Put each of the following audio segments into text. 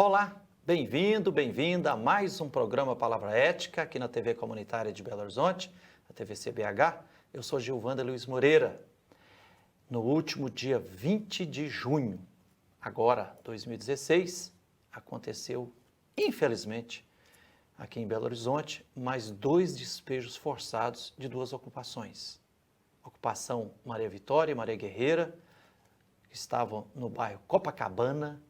Olá, bem-vindo, bem-vinda a mais um programa Palavra Ética aqui na TV Comunitária de Belo Horizonte, a TV CBH. Eu sou Gilvanda Luiz Moreira. No último dia 20 de junho, agora 2016, aconteceu, infelizmente, aqui em Belo Horizonte, mais 2 despejos forçados de 2 ocupações. Ocupação Maria Vitória e Maria Guerreira, que estavam no bairro Copacabana.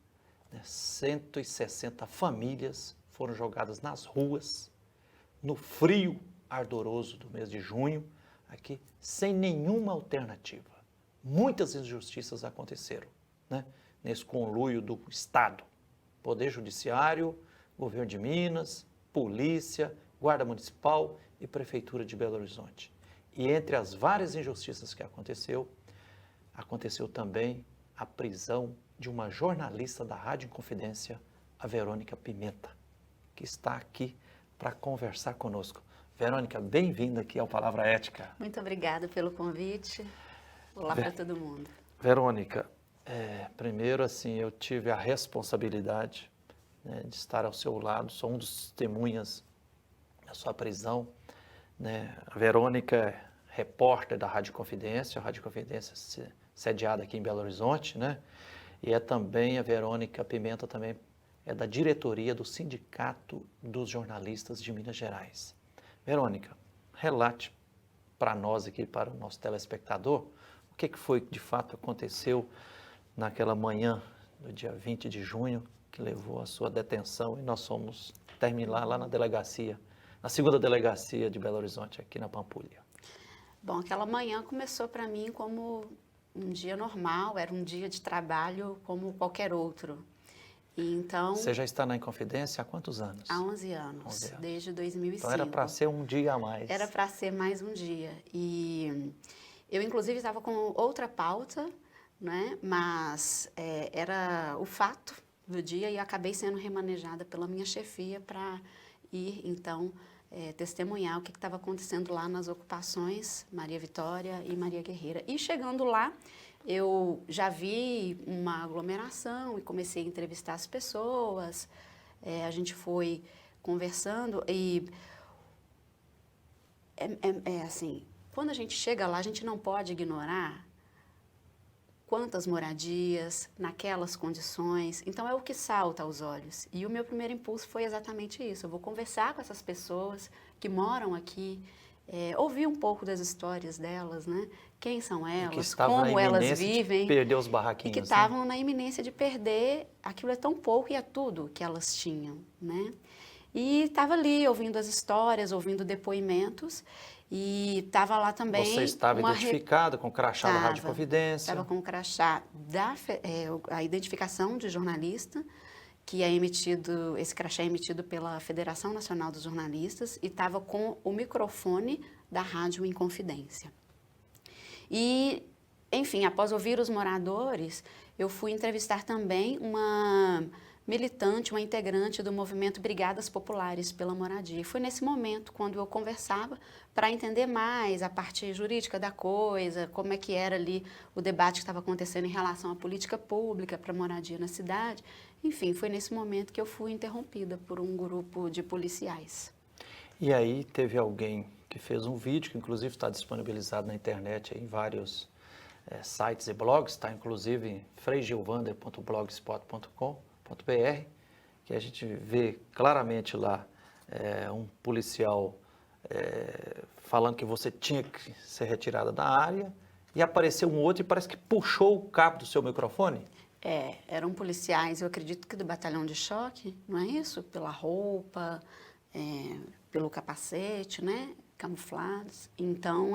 160 famílias foram jogadas nas ruas, no frio ardoroso do mês de junho, aqui, sem nenhuma alternativa. Muitas injustiças aconteceram, nesse conluio do Estado, Poder Judiciário, Governo de Minas, Polícia, Guarda Municipal e Prefeitura de Belo Horizonte. E entre as várias injustiças que aconteceu também a prisão de uma jornalista da Rádio Inconfidência, a Verônica Pimenta, que está aqui para conversar conosco. Verônica, bem-vinda aqui ao Palavra Ética. Muito obrigada pelo convite. Olá para todo mundo. Verônica, primeiro assim, eu tive a responsabilidade de estar ao seu lado, sou um dos testemunhas da sua prisão. A Verônica é repórter da Rádio Inconfidência, a Rádio Inconfidência sediada aqui em Belo Horizonte, E é também, a Verônica Pimenta também é da diretoria do Sindicato dos Jornalistas de Minas Gerais. Verônica, relate para nós aqui, para o nosso telespectador, o que foi que de fato aconteceu naquela manhã do dia 20 de junho, que levou à sua detenção e nós fomos terminar lá na delegacia, na segunda delegacia de Belo Horizonte, aqui na Pampulha. Bom, aquela manhã começou para mim como um dia normal, era um dia de trabalho como qualquer outro. E então, você já está na Inconfidência há quantos anos? Há 11 anos, desde 2005. Então era para ser um dia a mais. Era para ser mais um dia. E eu, inclusive, estava com outra pauta, mas era o fato do dia e acabei sendo remanejada pela minha chefia para ir, então, testemunhar o que estava acontecendo lá nas ocupações Maria Vitória e Maria Guerreira. E chegando lá, eu já vi uma aglomeração e comecei a entrevistar as pessoas, a gente foi conversando e assim, quando a gente chega lá, a gente não pode ignorar quantas moradias, naquelas condições, então é o que salta aos olhos. E o meu primeiro impulso foi exatamente isso, eu vou conversar com essas pessoas que moram aqui, ouvir um pouco das histórias delas, quem são elas, como elas vivem. Perder os barraquinhos. E que estavam na iminência de perder, aquilo é tão pouco e é tudo que elas tinham, E estava ali ouvindo as histórias, ouvindo depoimentos. E estava lá também... Você estava identificado com o crachá da Rádio Inconfidência? Estava com o crachá a identificação de jornalista, que é emitido, esse crachá é emitido pela Federação Nacional dos Jornalistas, e estava com o microfone da Rádio Inconfidência. E, enfim, após ouvir os moradores, eu fui entrevistar também uma militante, uma integrante do movimento Brigadas Populares pela Moradia. E foi nesse momento, quando eu conversava, para entender mais a parte jurídica da coisa, como é que era ali o debate que estava acontecendo em relação à política pública para a moradia na cidade. Enfim, foi nesse momento que eu fui interrompida por um grupo de policiais. E aí teve alguém que fez um vídeo, que inclusive está disponibilizado na internet em vários sites e blogs, está inclusive em freigilvander.blogspot.com.br, que a gente vê claramente lá um policial falando que você tinha que ser retirada da área, e apareceu um outro e parece que puxou o cabo do seu microfone. Eram policiais, eu acredito que do batalhão de choque, não é isso? Pela roupa, pelo capacete, camuflados. Então,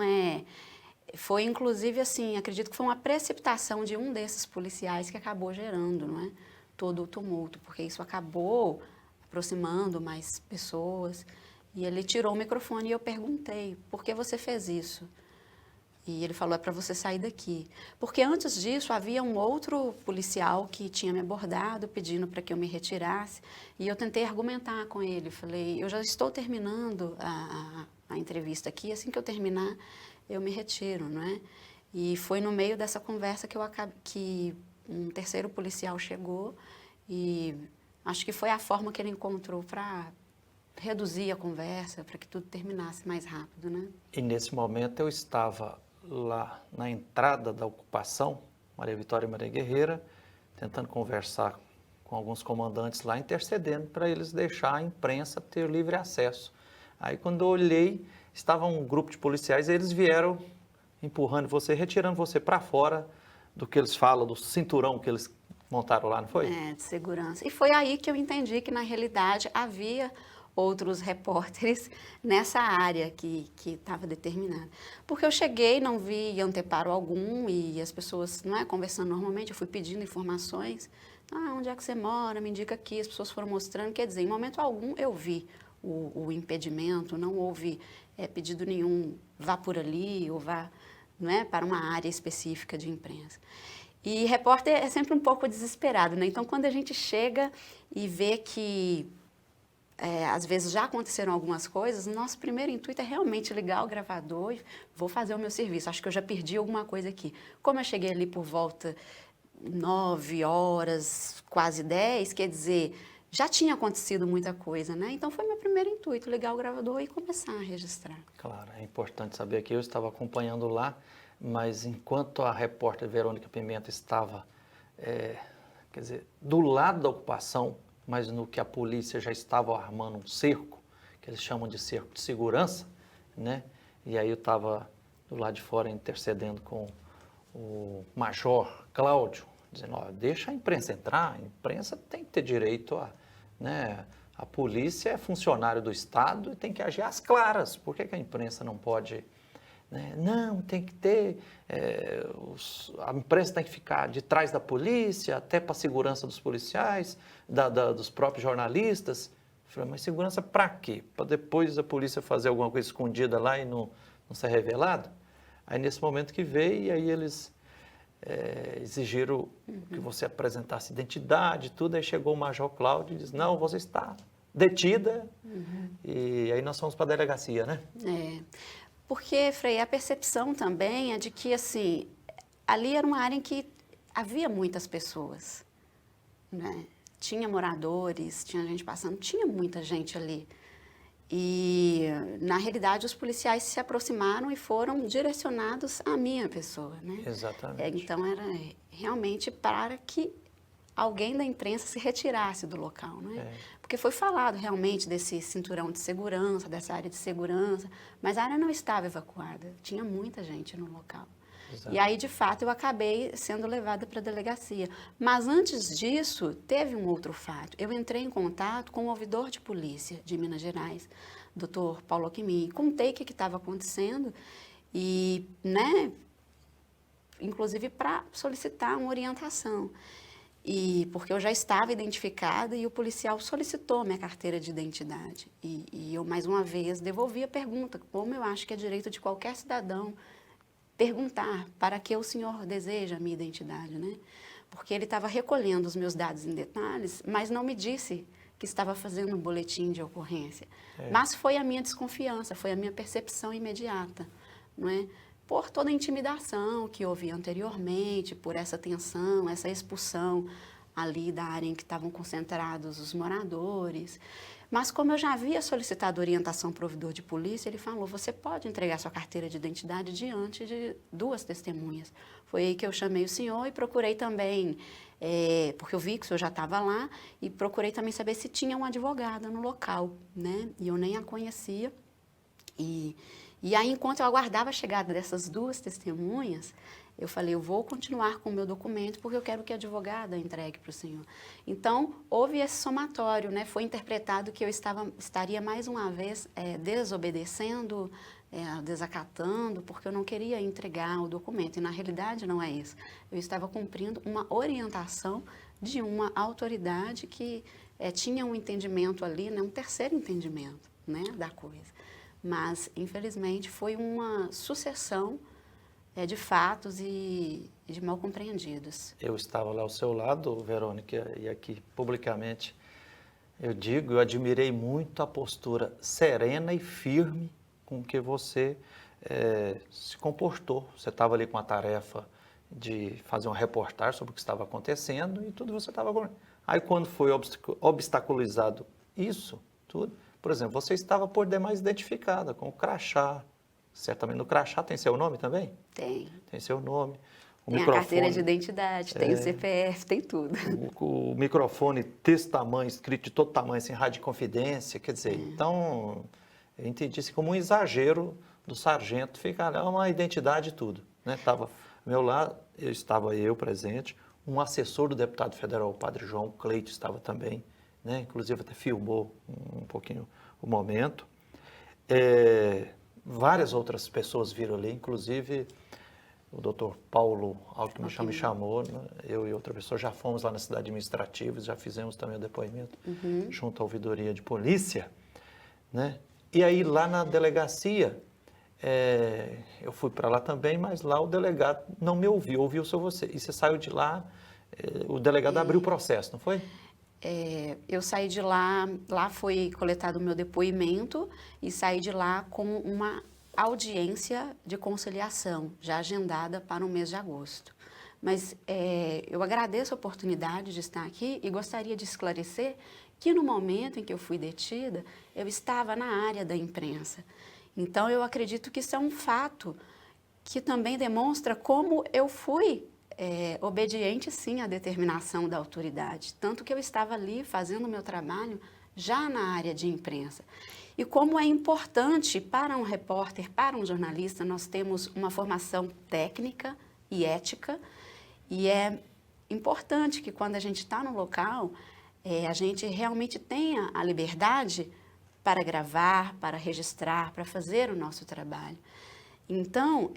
foi inclusive assim, acredito que foi uma precipitação de um desses policiais que acabou gerando, todo o tumulto, porque isso acabou aproximando mais pessoas. E ele tirou o microfone e eu perguntei, por que você fez isso? E ele falou, é para você sair daqui. Porque antes disso havia um outro policial que tinha me abordado pedindo para que eu me retirasse. E eu tentei argumentar com ele. Falei, eu já estou terminando a entrevista aqui, assim que eu terminar, eu me retiro, E foi no meio dessa conversa que um terceiro policial chegou e Acho que foi a forma que ele encontrou para reduzir a conversa, para que tudo terminasse mais rápido, né? E nesse momento eu estava lá na entrada da ocupação, Maria Vitória e Maria Guerreira, tentando conversar com alguns comandantes lá, intercedendo para eles deixar a imprensa ter livre acesso. Aí quando eu olhei, estava um grupo de policiais e eles vieram empurrando você, retirando você para fora do que eles falam, do cinturão que eles montaram lá, não foi? De segurança. E foi aí que eu entendi que, na realidade, havia outros repórteres nessa área que estava determinada. Porque eu cheguei, não vi anteparo algum e as pessoas, não é, conversando normalmente, eu fui pedindo informações. Onde é que você mora? Me indica aqui. As pessoas foram mostrando. Quer dizer, em momento algum eu vi o impedimento, não houve pedido nenhum, vá por ali ou vá, não é, para uma área específica de imprensa. E repórter é sempre um pouco desesperado, né? Então, quando a gente chega e vê que, às vezes, já aconteceram algumas coisas, nosso primeiro intuito é realmente ligar o gravador e vou fazer o meu serviço. Acho que eu já perdi alguma coisa aqui. Como eu cheguei ali por volta 9 horas, quase 10, quer dizer, já tinha acontecido muita coisa, né? Então, foi meu primeiro intuito, ligar o gravador e começar a registrar. Claro, é importante saber que eu estava acompanhando lá, mas enquanto a repórter Verônica Pimenta estava, quer dizer, do lado da ocupação, mas no que a polícia já estava armando um cerco, que eles chamam de cerco de segurança, né? E aí eu estava do lado de fora intercedendo com o Major Cláudio, dizendo, ó, deixa a imprensa entrar, a imprensa tem que ter direito a, né, a polícia é funcionário do Estado e tem que agir às claras, por que a imprensa não pode, né? Não, tem que ter, a imprensa tem que ficar de trás da polícia, até para a segurança dos policiais, dos próprios jornalistas. Eu falei, mas segurança para quê? Para depois a polícia fazer alguma coisa escondida lá e não ser revelado? Aí nesse momento que veio, e aí eles exigiram que você apresentasse identidade, tudo, aí chegou o Major Cláudio e disse, não, você está detida, e aí nós fomos para a delegacia, né? Porque, Frei, a percepção também é de que, assim, ali era uma área em que havia muitas pessoas, né? Tinha moradores, tinha gente passando, tinha muita gente ali. E, na realidade, os policiais se aproximaram e foram direcionados à minha pessoa, né? Exatamente. Então, era realmente para que alguém da imprensa se retirasse do local, né? Porque foi falado realmente desse cinturão de segurança, dessa área de segurança, mas a área não estava evacuada, tinha muita gente no local. Exato. E aí, de fato, eu acabei sendo levada para a delegacia. Mas antes disso, teve um outro fato. Eu entrei em contato com o ouvidor de polícia de Minas Gerais, Dr. Paulo Alquimim, contei o que estava acontecendo e, né, inclusive para solicitar uma orientação. E porque eu já estava identificada e o policial solicitou minha carteira de identidade. E eu, mais uma vez, devolvi a pergunta, como eu acho que é direito de qualquer cidadão perguntar para que o senhor deseja a minha identidade, né? Porque ele estava recolhendo os meus dados em detalhes, mas não me disse que estava fazendo um boletim de ocorrência. Mas foi a minha desconfiança, foi a minha percepção imediata, não é? Por toda a intimidação que houve anteriormente, por essa tensão, essa expulsão ali da área em que estavam concentrados os moradores. Mas como eu já havia solicitado orientação para o ouvidor de polícia, ele falou, você pode entregar sua carteira de identidade diante de 2 testemunhas. Foi aí que eu chamei o senhor e procurei também, porque eu vi que o senhor já estava lá, e procurei também saber se tinha uma advogada no local, né? E eu nem a conhecia. E aí, enquanto eu aguardava a chegada dessas 2 testemunhas, eu falei, eu vou continuar com o meu documento porque eu quero que a advogada entregue para o senhor. Então, houve esse somatório, né? Foi interpretado que eu estaria mais uma vez desobedecendo, desacatando, porque eu não queria entregar o documento. E, na realidade, não é isso. Eu estava cumprindo uma orientação de uma autoridade que tinha um entendimento ali, né? Um terceiro entendimento, né? Da coisa. Mas, infelizmente, foi uma sucessão de fatos e de mal compreendidos. Eu estava lá ao seu lado, Verônica, e aqui publicamente eu digo, eu admirei muito a postura serena e firme com que você se comportou. Você estava ali com a tarefa de fazer uma reportagem sobre o que estava acontecendo e tudo você estava Aí quando foi obstaculizado isso, tudo, por exemplo, você estava por demais identificada com o crachá. Certamente no crachá tem seu nome também? Tem. Tem seu nome. O Tem a carteira de identidade, tem o CPF, tem tudo. O microfone desse tamanho, escrito de todo tamanho, assim, rádio confidência, quer dizer, então, eu entendi isso como um exagero do sargento, fica lá uma identidade e tudo, né? Tava ao meu lado, estava eu presente, um assessor do deputado federal, o padre João Cleito, estava também, né? Inclusive até filmou um pouquinho o momento. Várias outras pessoas viram ali, inclusive o doutor Paulo Alckmin me chamou, né? Eu e outra pessoa já fomos lá na cidade administrativa, já fizemos também o depoimento junto à ouvidoria de polícia, né? E aí lá na delegacia, eu fui para lá também, mas lá o delegado não me ouviu só você. E você saiu de lá, o delegado abriu o processo, não foi? Eu saí de lá foi coletado o meu depoimento e saí de lá com uma audiência de conciliação, já agendada para o mês de agosto. Mas eu agradeço a oportunidade de estar aqui e gostaria de esclarecer que no momento em que eu fui detida, eu estava na área da imprensa. Então, eu acredito que isso é um fato que também demonstra como eu fui obediente, sim, à determinação da autoridade. Tanto que eu estava ali fazendo o meu trabalho já na área de imprensa. E como é importante para um repórter, para um jornalista, nós temos uma formação técnica e ética, e é importante que quando a gente está no local, a gente realmente tenha a liberdade para gravar, para registrar, para fazer o nosso trabalho. Então,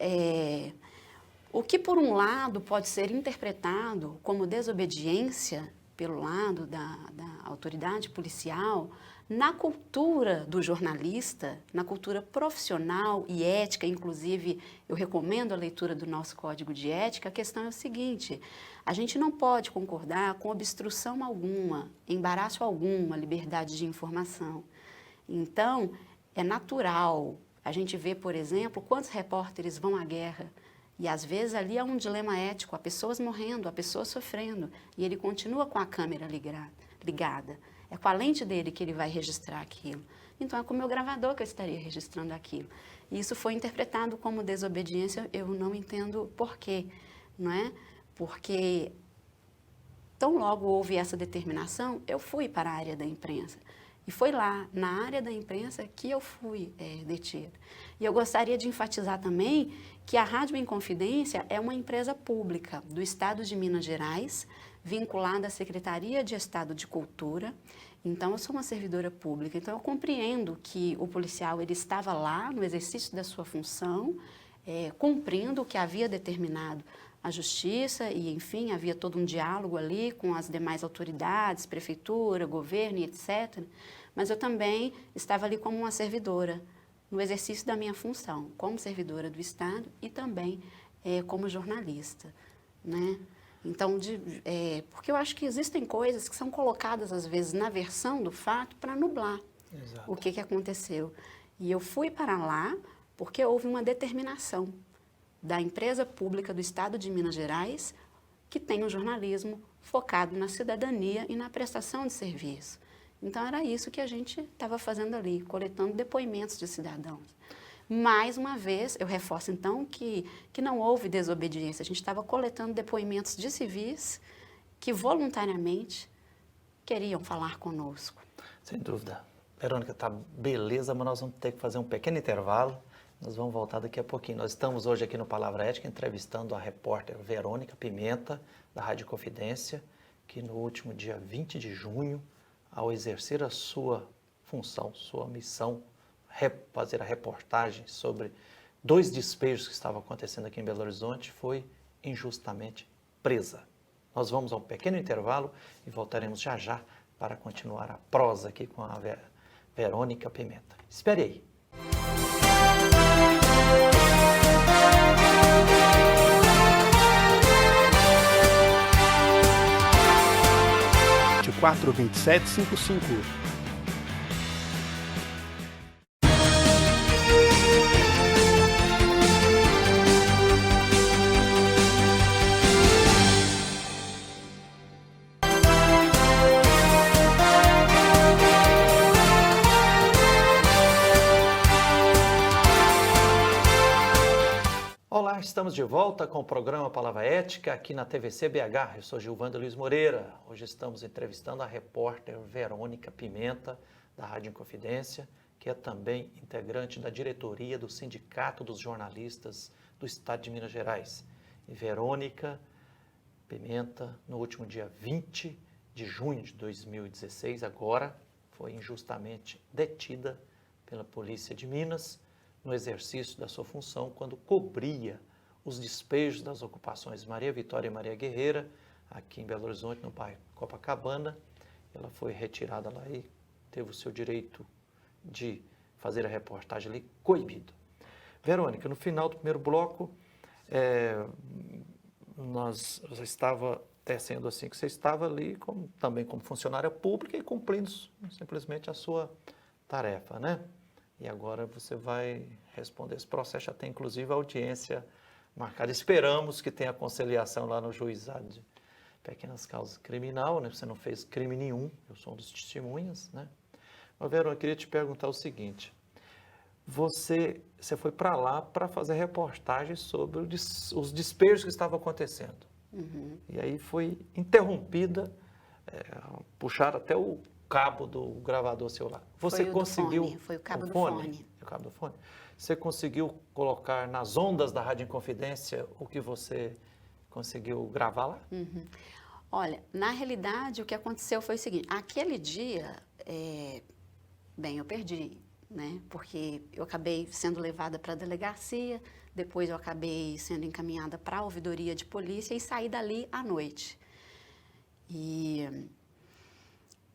o que por um lado pode ser interpretado como desobediência pelo lado da autoridade policial, na cultura do jornalista, na cultura profissional e ética, inclusive eu recomendo a leitura do nosso Código de Ética, a questão é o seguinte: a gente não pode concordar com obstrução alguma, embaraço algum à liberdade de informação. Então, é natural. A gente vê, por exemplo, quantos repórteres vão à guerra e às vezes ali há um dilema ético, há pessoas morrendo, há pessoas sofrendo e ele continua com a câmera ligada. É com a lente dele que ele vai registrar aquilo. Então, é com o meu gravador que eu estaria registrando aquilo. E isso foi interpretado como desobediência, eu não entendo por quê, não é? Porque tão logo houve essa determinação, eu fui para a área da imprensa. E foi lá, na área da imprensa, que eu fui detida. E eu gostaria de enfatizar também que a Rádio Inconfidência é uma empresa pública do Estado de Minas Gerais, vinculada à Secretaria de Estado de Cultura. Então, eu sou uma servidora pública. Então, eu compreendo que o policial ele estava lá no exercício da sua função, cumprindo o que havia determinado a Justiça e, enfim, havia todo um diálogo ali com as demais autoridades, prefeitura, governo e etc. Mas eu também estava ali como uma servidora, no exercício da minha função, como servidora do Estado e também como jornalista, né? Então, porque eu acho que existem coisas que são colocadas, às vezes, na versão do fato para nublar o que aconteceu. E eu fui para lá porque houve uma determinação da empresa pública do Estado de Minas Gerais que tem um jornalismo focado na cidadania e na prestação de serviço. Então, era isso que a gente estava fazendo ali, coletando depoimentos de cidadãos. Mais uma vez, eu reforço então que não houve desobediência, a gente estava coletando depoimentos de civis que voluntariamente queriam falar conosco. Sem dúvida. Verônica, tá beleza, mas nós vamos ter que fazer um pequeno intervalo, nós vamos voltar daqui a pouquinho. Nós estamos hoje aqui no Palavra Ética entrevistando a repórter Verônica Pimenta, da Rádio Confidência, que no último dia 20 de junho, ao exercer a sua função, sua missão, fazer a reportagem sobre 2 despejos que estavam acontecendo aqui em Belo Horizonte, foi injustamente presa. Nós vamos a um pequeno intervalo e voltaremos já já para continuar a prosa aqui com a Verônica Pimenta. Espere aí. De 42755. Olá, estamos de volta com o programa Palavra Ética aqui na TVC BH. Eu sou Gilvando Luiz Moreira. Hoje estamos entrevistando a repórter Verônica Pimenta, da Rádio Inconfidência, que é também integrante da diretoria do Sindicato dos Jornalistas do Estado de Minas Gerais. E Verônica Pimenta, no último dia 20 de junho de 2016, agora foi injustamente detida pela Polícia de Minas no exercício da sua função quando cobria os despejos das ocupações Maria Vitória e Maria Guerreira, aqui em Belo Horizonte, no bairro Copacabana. Ela foi retirada lá e teve o seu direito de fazer a reportagem ali coibido. Verônica, no final do primeiro bloco, nós estava tecendo assim que você estava ali também como funcionária pública e cumprindo simplesmente a sua tarefa, né? E agora você vai responder esse processo, já tem inclusive a audiência marcada. Esperamos que tenha conciliação lá no juizado de pequenas causas criminal, né? Você não fez crime nenhum, eu sou um dos testemunhas, né? Mas, Verônica, eu queria te perguntar o seguinte, você foi para lá para fazer reportagem sobre os despejos que estavam acontecendo. Uhum. E aí foi interrompida, puxaram até o cabo do gravador celular. Você Foi o conseguiu... do fone, foi o cabo do fone. O cabo do fone. Você conseguiu colocar nas ondas da Rádio Inconfidência o que você conseguiu gravar lá? Uhum. Olha, na realidade, o que aconteceu foi o seguinte, aquele dia, eu perdi, né? Porque eu acabei sendo levada para a delegacia, depois eu acabei sendo encaminhada para a ouvidoria de polícia e saí dali à noite.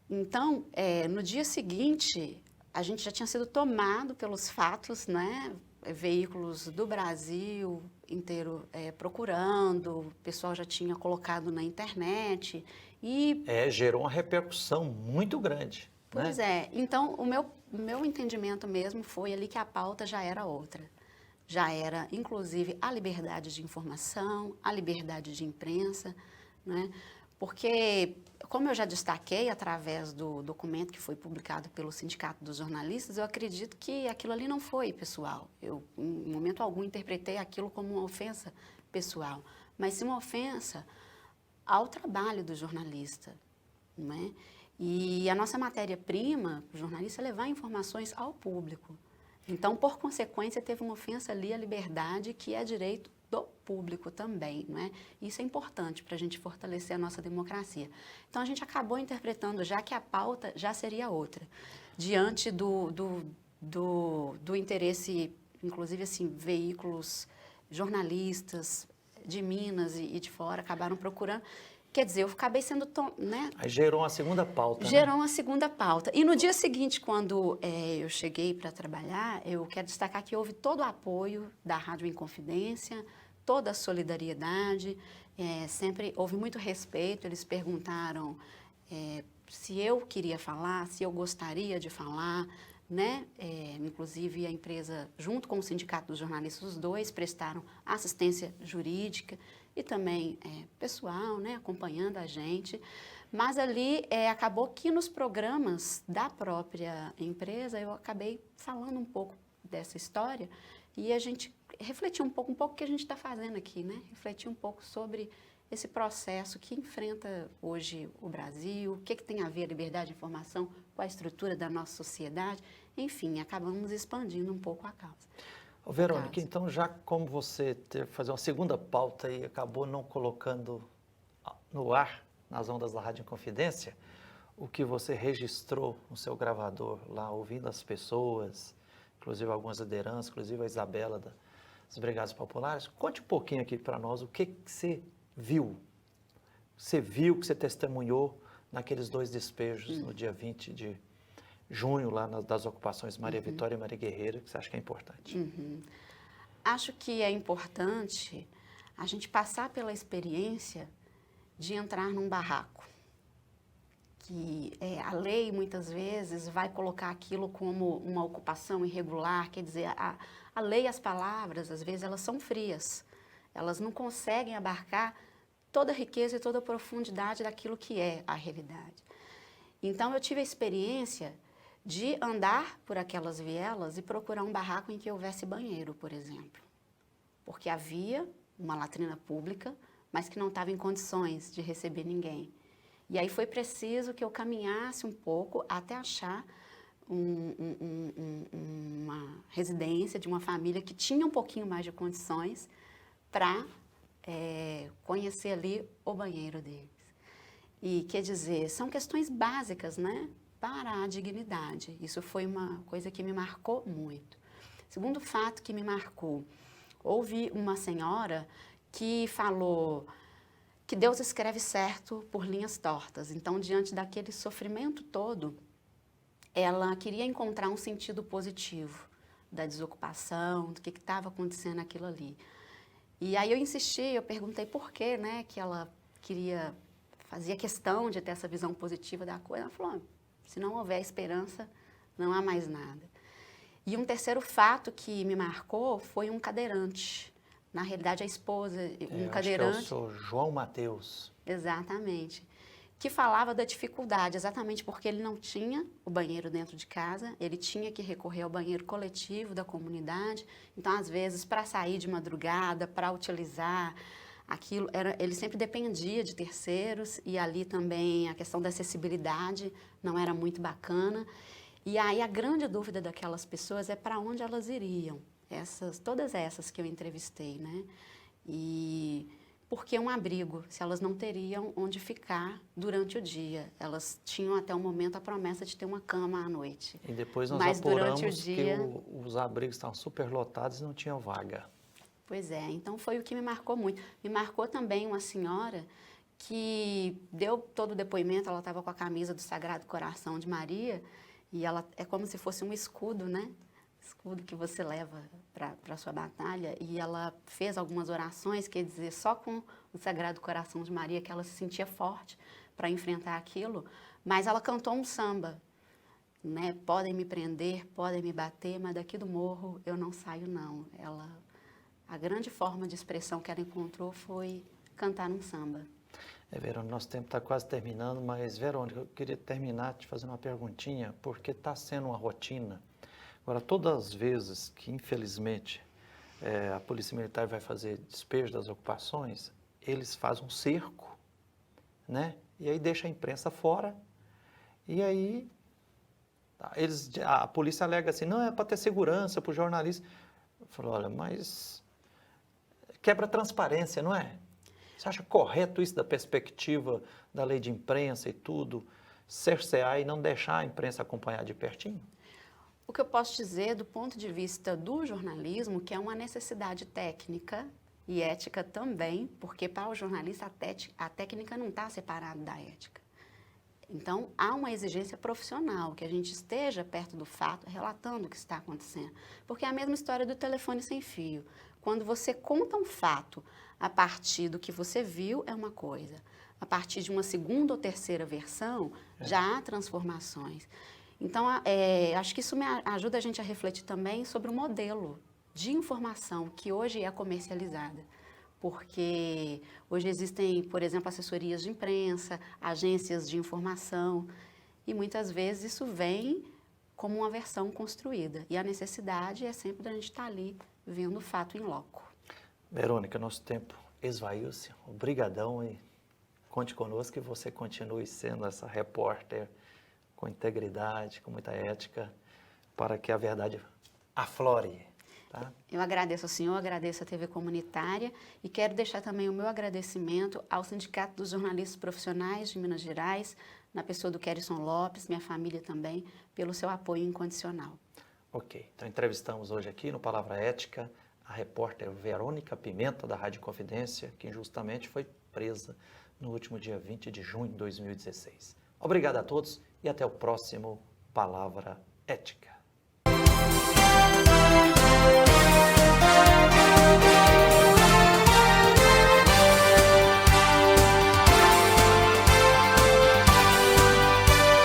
Então, no dia seguinte, a gente já tinha sido tomado pelos fatos, né? Veículos do Brasil inteiro procurando, o pessoal já tinha colocado na internet e... Gerou uma repercussão muito grande. Pois né? Então o meu entendimento mesmo foi ali que a pauta já era outra. Já era, inclusive, a liberdade de informação, a liberdade de imprensa, né? Porque, como eu já destaquei através do documento que foi publicado pelo Sindicato dos Jornalistas, eu acredito que aquilo ali não foi pessoal. Eu, em momento algum, interpretei aquilo como uma ofensa pessoal, mas sim uma ofensa ao trabalho do jornalista, não é? E a nossa matéria-prima, o jornalista, é levar informações ao público. Então, por consequência, teve uma ofensa ali à liberdade, que é direito do público também, não é? Isso é importante para a gente fortalecer a nossa democracia. Então, a gente acabou interpretando já que a pauta já seria outra, diante do interesse, inclusive, assim, veículos jornalistas de Minas e de fora acabaram procurando. Quer dizer, eu acabei sendo, né? Aí gerou uma segunda pauta, Gerou uma segunda pauta. E no dia seguinte, quando eu cheguei para trabalhar, eu quero destacar que houve todo o apoio da Rádio Inconfidência, toda a solidariedade, sempre houve muito respeito. Eles perguntaram se eu queria falar, se eu gostaria de falar, né? Inclusive a empresa, junto com o Sindicato dos Jornalistas, os dois prestaram assistência jurídica e também pessoal, né, acompanhando a gente. Mas ali acabou que nos programas da própria empresa eu acabei falando um pouco dessa história e a gente refletiu um pouco o que a gente está fazendo aqui, né? Refletir um pouco sobre esse processo que enfrenta hoje o Brasil, o que tem a ver a liberdade de informação com a estrutura da nossa sociedade. Enfim, acabamos expandindo um pouco a causa. Verônica, então já como você teve que fazer uma segunda pauta e acabou não colocando no ar, nas ondas da Rádio Inconfidência, o que você registrou no seu gravador lá, ouvindo as pessoas, inclusive algumas lideranças, inclusive a Isabela das Brigadas Populares, conte um pouquinho aqui para nós o que você viu. Você viu, que você testemunhou naqueles dois despejos no dia 20 de junho, lá das ocupações Maria Vitória e Maria Guerreira, que você acha que é importante? Acho que é importante a gente passar pela experiência de entrar num barraco. Que a lei, muitas vezes, vai colocar aquilo como uma ocupação irregular, quer dizer, a lei e as palavras, às vezes, elas são frias. Elas não conseguem abarcar toda a riqueza e toda a profundidade daquilo que é a realidade. Então, eu tive a experiência de andar por aquelas vielas e procurar um barraco em que houvesse banheiro, por exemplo. porque havia uma latrina pública, mas que não estava em condições de receber ninguém. E aí foi preciso que eu caminhasse um pouco até achar uma residência de uma família que tinha um pouquinho mais de condições para conhecer ali o banheiro deles. E, quer dizer, são questões básicas, né, para a dignidade. Isso foi uma coisa que me marcou muito. Segundo fato que me marcou, houve uma senhora que falou que Deus escreve certo por linhas tortas. Então, diante daquele sofrimento todo, ela queria encontrar um sentido positivo da desocupação, do que estava acontecendo aquilo ali. E aí eu insisti, eu perguntei por que, né, que ela fazia questão de ter essa visão positiva da coisa. Ela falou, se não houver esperança, não há mais nada. E um terceiro fato que me marcou foi um cadeirante. Na realidade, a esposa, um cadeirante... Acho que eu sou João Mateus. Exatamente. Que falava da dificuldade, exatamente porque ele não tinha o banheiro dentro de casa, ele tinha que recorrer ao banheiro coletivo da comunidade. Então, às vezes, para sair de madrugada, para utilizar aquilo, ele sempre dependia de terceiros, e ali também a questão da acessibilidade não era muito bacana. E aí a grande dúvida daquelas pessoas é para onde elas iriam, todas essas que eu entrevistei, né? E porque um abrigo, se elas não teriam onde ficar durante o dia. Elas tinham até o momento a promessa de ter uma cama à noite. E depois nós Mas apuramos durante o dia... que os abrigos estavam superlotados e não tinham vaga. Pois é, então foi o que me marcou muito. Me marcou também uma senhora que deu todo o depoimento, ela estava com a camisa do Sagrado Coração de Maria, e ela é como se fosse um escudo, né? Escudo que você leva para a sua batalha, e ela fez algumas orações, quer dizer, só com o Sagrado Coração de Maria que ela se sentia forte para enfrentar aquilo, mas ela cantou um samba, né? Podem me prender, podem me bater, mas daqui do morro eu não saio não. A grande forma de expressão que ela encontrou foi cantar um samba. Verônica, nosso tempo está quase terminando, mas, Verônica, eu queria terminar te fazendo uma perguntinha, porque está sendo uma rotina. Agora, todas as vezes que, infelizmente, a Polícia Militar vai fazer despejo das ocupações, eles fazem um cerco, né? E aí deixa a imprensa fora, e aí a polícia alega assim, não, é para ter segurança para o jornalista. Eu falo, olha, mas quebra a transparência, não é? Você acha correto isso da perspectiva da lei de imprensa e tudo, cercear e não deixar a imprensa acompanhar de pertinho? O que eu posso dizer do ponto de vista do jornalismo, que é uma necessidade técnica e ética também, porque para o jornalista a técnica não está separada da ética. Então, há uma exigência profissional, que a gente esteja perto do fato, relatando o que está acontecendo. Porque é a mesma história do telefone sem fio. Quando você conta um fato a partir do que você viu, é uma coisa. A partir de uma segunda ou terceira versão, já há transformações. Então, acho que isso ajuda a gente a refletir também sobre o modelo de informação que hoje é comercializada. Porque hoje existem, por exemplo, assessorias de imprensa, agências de informação, e muitas vezes isso vem como uma versão construída. E a necessidade é sempre da gente estar ali vendo o fato em loco. Verônica, nosso tempo esvaiu-se. Obrigadão e conte conosco que você continue sendo essa repórter com integridade, com muita ética, para que a verdade aflore. Tá? Eu agradeço ao senhor, agradeço à TV Comunitária e quero deixar também o meu agradecimento ao Sindicato dos Jornalistas Profissionais de Minas Gerais, na pessoa do Kerison Lopes, minha família também, pelo seu apoio incondicional. Ok, então entrevistamos hoje aqui no Palavra Ética a repórter Verônica Pimenta, da Rádio Confidência, que injustamente foi presa no último dia 20 de junho de 2016. Obrigado a todos e até o próximo Palavra Ética.